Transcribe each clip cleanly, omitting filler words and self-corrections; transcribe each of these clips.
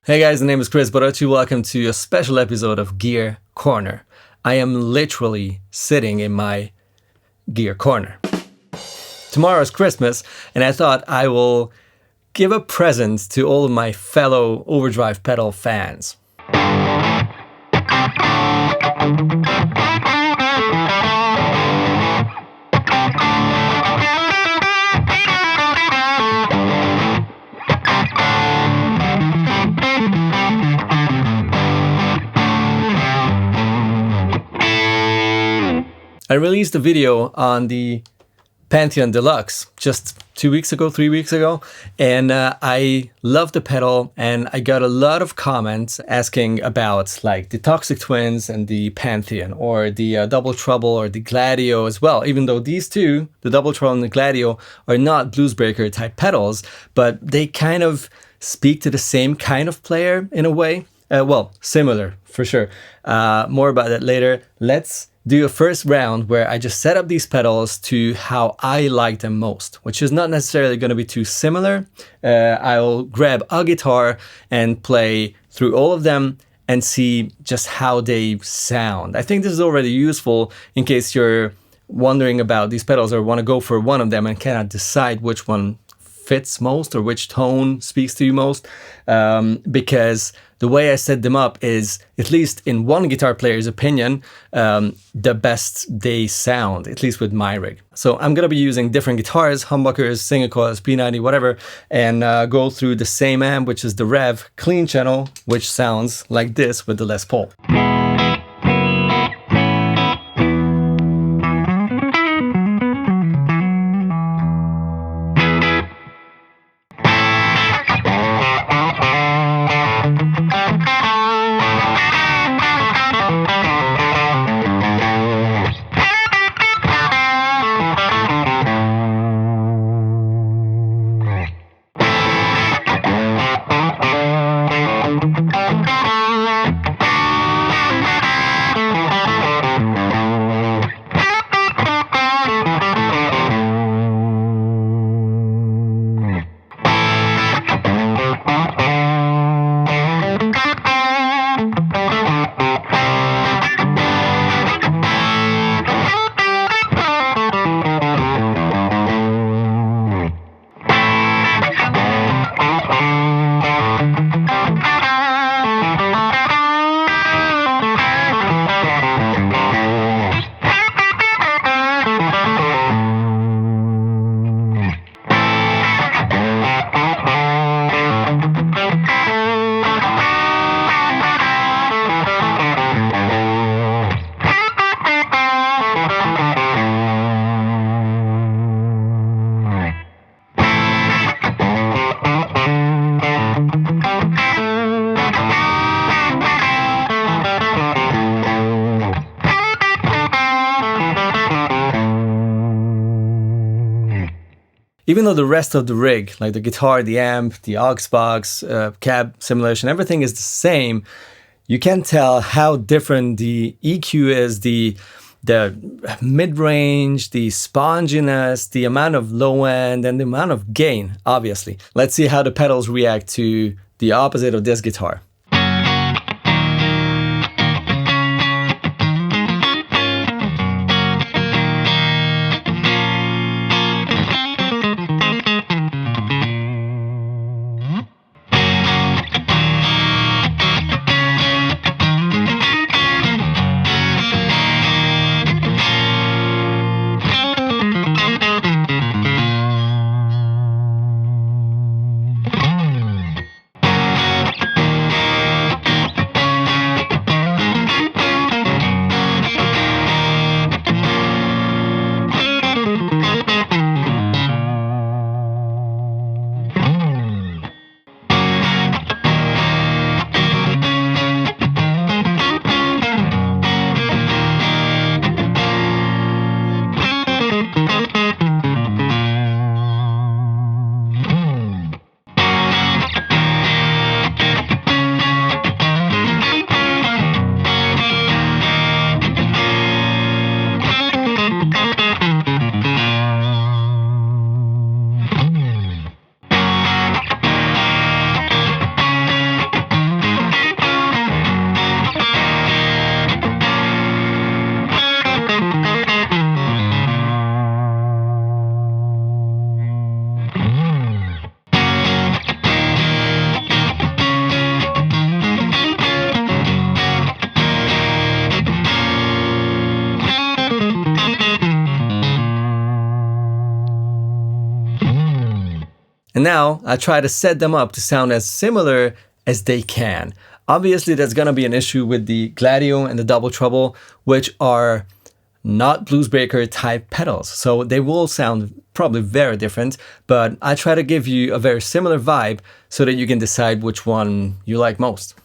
Hey guys, the name is Kris Barocsi. Welcome to a special episode of Gear Corner. I am literally sitting in my gear corner. Tomorrow is Christmas, and I thought I will give a present to all of my fellow overdrive pedal fans. I released a video on the Pantheon Deluxe just 3 weeks ago, and I love the pedal, and I got a lot of comments asking about like the Toxic Twins and the Pantheon, or the Double Trouble or the Gladio as well, even though these two, the Double Trouble and the Gladio, are not bluesbreaker type pedals, but they kind of speak to the same kind of player in a way. Well, similar for sure. More about that later. Let's do a first round where I just set up these pedals to how I like them most, which is not necessarily going to be too similar. I'll grab a guitar and play through all of them and see just how they sound. I think this is already useful in case you're wondering about these pedals or want to go for one of them and cannot decide which one fits most or which tone speaks to you most, because the way I set them up is, at least in one guitar player's opinion, the best they sound, at least with my rig. So I'm going to be using different guitars, humbuckers, single coils, P90, whatever, and go through the same amp, which is the Rev clean channel, which sounds like this with the Les Paul. Even though the rest of the rig, like the guitar, the amp, the aux box, cab simulation, everything is the same, you can tell how different the EQ is, the mid-range, the sponginess, the amount of low end, and the amount of gain, obviously. Let's see how the pedals react to the opposite of this guitar. And now I try to set them up to sound as similar as they can. Obviously, there's going to be an issue with the Gladio and the Double Trouble, which are not bluesbreaker type pedals. So they will sound probably very different, but I try to give you a very similar vibe so that you can decide which one you like most.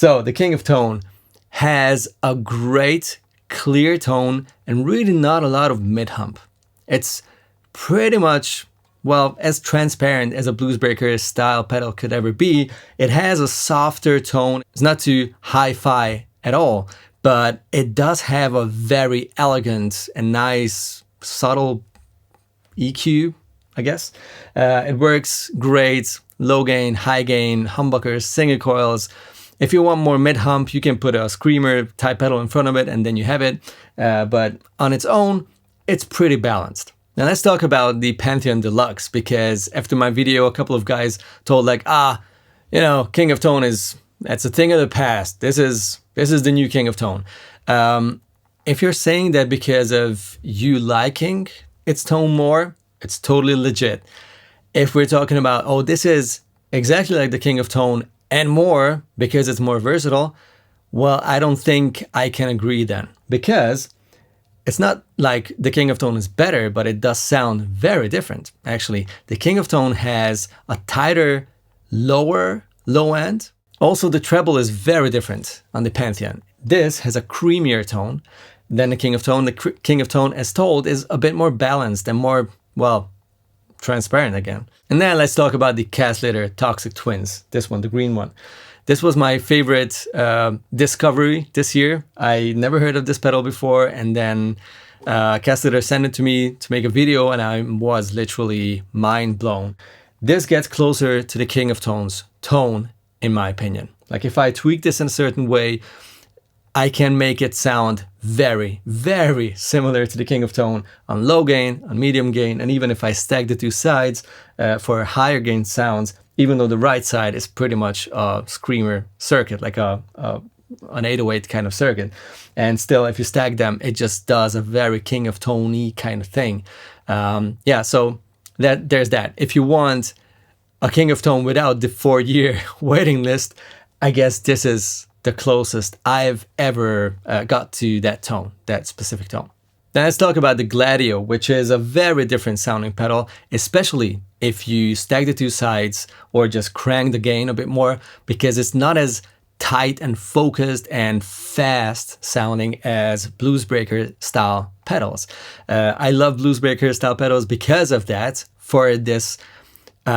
So the King of Tone has a great clear tone and really not a lot of mid-hump. It's pretty much, well, as transparent as a bluesbreaker style pedal could ever be. It has a softer tone. It's not too hi-fi at all, but it does have a very elegant and nice, subtle EQ, I guess. It works great, low gain, high gain, humbuckers, single coils. If you want more mid-hump, you can put a screamer type pedal in front of it and then you have it. But on its own, it's pretty balanced. Now let's talk about the Pantheon Deluxe, because after my video, a couple of guys told like, King of Tone that's a thing of the past. This is the new King of Tone. If you're saying that because of you liking its tone more, it's totally legit. If we're talking about, this is exactly like the King of Tone and more because it's more versatile, well, I don't think I can agree then, because it's not like the King of Tone is better, but it does sound very different. Actually, the King of Tone has a tighter, lower low end. Also, the treble is very different on the Pantheon. This has a creamier tone than the King of Tone. The King of Tone, as told, is a bit more balanced and more, well, transparent again. And then let's talk about the Cast Leader Toxic Twins. This one, the green one. This was my favorite discovery this year. I never heard of this pedal before, and then Cast Leader sent it to me to make a video, and I was literally mind blown. This gets closer to the King of Tone's tone, in my opinion. Like if I tweak this in a certain way, I can make it sound very, very similar to the King of Tone on low gain, on medium gain, and even if I stack the two sides for higher gain sounds, even though the right side is pretty much a screamer circuit, like an 808 kind of circuit. And still, if you stack them, it just does a very King of Tone-y kind of thing. So there's that. If you want a King of Tone without the 4-year waiting list, I guess this is the closest I've ever got to that tone, that specific tone. Now let's talk about the Gladio, which is a very different sounding pedal, especially if you stack the two sides or just crank the gain a bit more, because it's not as tight and focused and fast sounding as bluesbreaker style pedals. I love bluesbreaker style pedals because of that, for this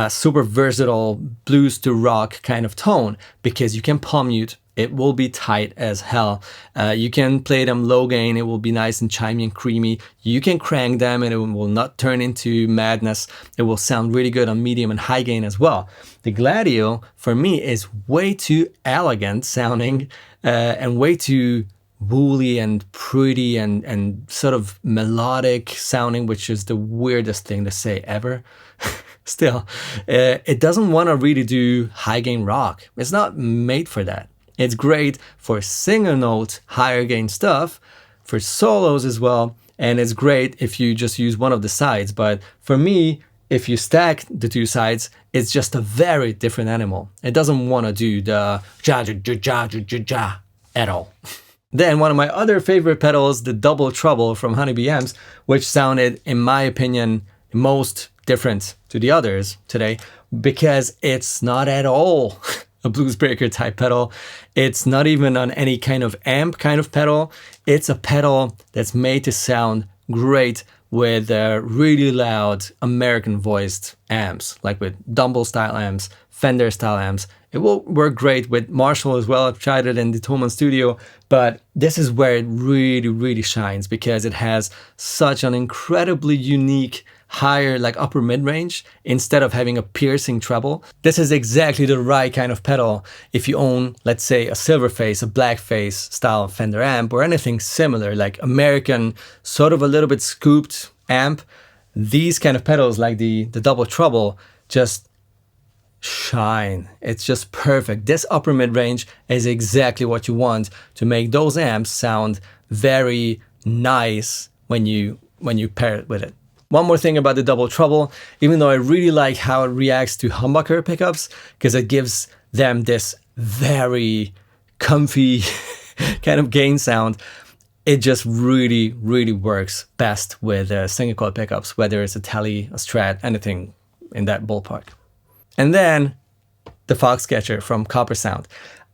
super versatile blues to rock kind of tone, because you can palm mute. It will be tight as hell. You can play them low gain. It will be nice and chimey and creamy. You can crank them and it will not turn into madness. It will sound really good on medium and high gain as well. The Gladio, for me, is way too elegant sounding and way too woolly and pretty and sort of melodic sounding, which is the weirdest thing to say ever. Still, it doesn't want to really do high gain rock. It's not made for that. It's great for single note, higher gain stuff, for solos as well, and it's great if you just use one of the sides. But for me, if you stack the two sides, it's just a very different animal. It doesn't want to do the ja at all. Then one of my other favorite pedals, the Double Trouble from Honeybee Amps, which sounded, in my opinion, most different to the others today, because it's not at all a bluesbreaker type pedal. It's not even on any kind of amp kind of pedal. It's a pedal that's made to sound great with really loud American voiced amps, like with Dumble style amps, Fender style amps. It will work great with Marshall as well. I've tried it in the Thomann studio, but this is where it really, really shines, because it has such an incredibly unique higher, like upper mid-range, instead of having a piercing treble. This is exactly the right kind of pedal if you own, let's say, a Silverface, a Blackface style Fender amp, or anything similar, like American, sort of a little bit scooped amp. These kind of pedals, like the Double Trouble, just shine. It's just perfect. This upper mid-range is exactly what you want to make those amps sound very nice when you pair it with it. One more thing about the Double Trouble, even though I really like how it reacts to humbucker pickups, because it gives them this very comfy kind of gain sound, it just really, really works best with single coil pickups, whether it's a Tele, a Strat, anything in that ballpark. And then the Foxcatcher from Coppersound.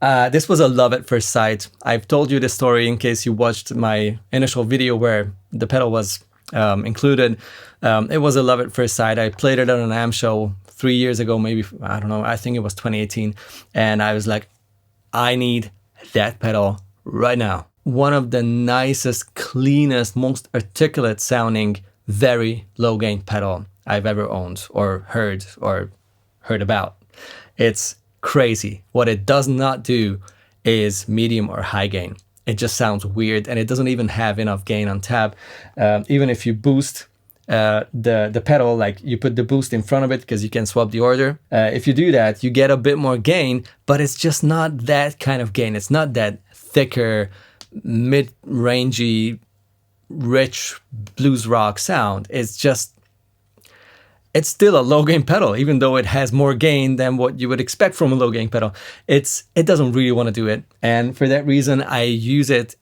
This was a love at first sight. I've told you this story in case you watched my initial video where the pedal was included. It was a love at first sight. I played it at an AM show 3 years ago, maybe, I don't know, I think it was 2018. And I was like, I need that pedal right now. One of the nicest, cleanest, most articulate sounding, very low gain pedal I've ever owned or heard about. It's crazy. What it does not do is medium or high gain. It just sounds weird, and it doesn't even have enough gain on tab. Even if you boost the pedal, like you put the boost in front of it because you can swap the order. If you do that, you get a bit more gain, but it's just not that kind of gain. It's not that thicker, mid-rangey, rich blues rock sound. It's still a low gain pedal, even though it has more gain than what you would expect from a low gain pedal. It doesn't really want to do it. And for that reason, I use it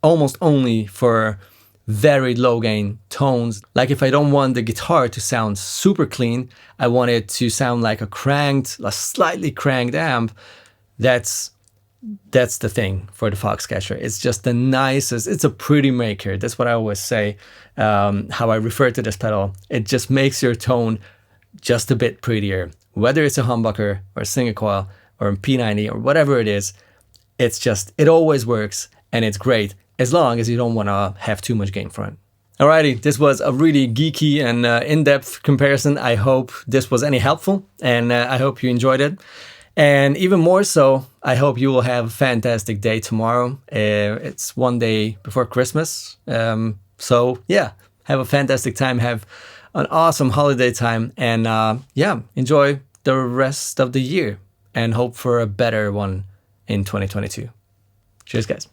almost only for very low gain tones. Like if I don't want the guitar to sound super clean, I want it to sound like a slightly cranked amp. That's the thing for the Foxcatcher. It's just the nicest. It's a pretty maker. That's what I always say. How I refer to this pedal. It just makes your tone just a bit prettier. Whether it's a humbucker or a single coil or a P90 or whatever it is, it always works, and it's great as long as you don't want to have too much gain from it. Alrighty, this was a really geeky and in-depth comparison. I hope this was any helpful, and I hope you enjoyed it. And even more so, I hope you will have a fantastic day tomorrow. It's one day before Christmas. So yeah, have a fantastic time. Have an awesome holiday time. And yeah, enjoy the rest of the year and hope for a better one in 2022. Cheers, guys.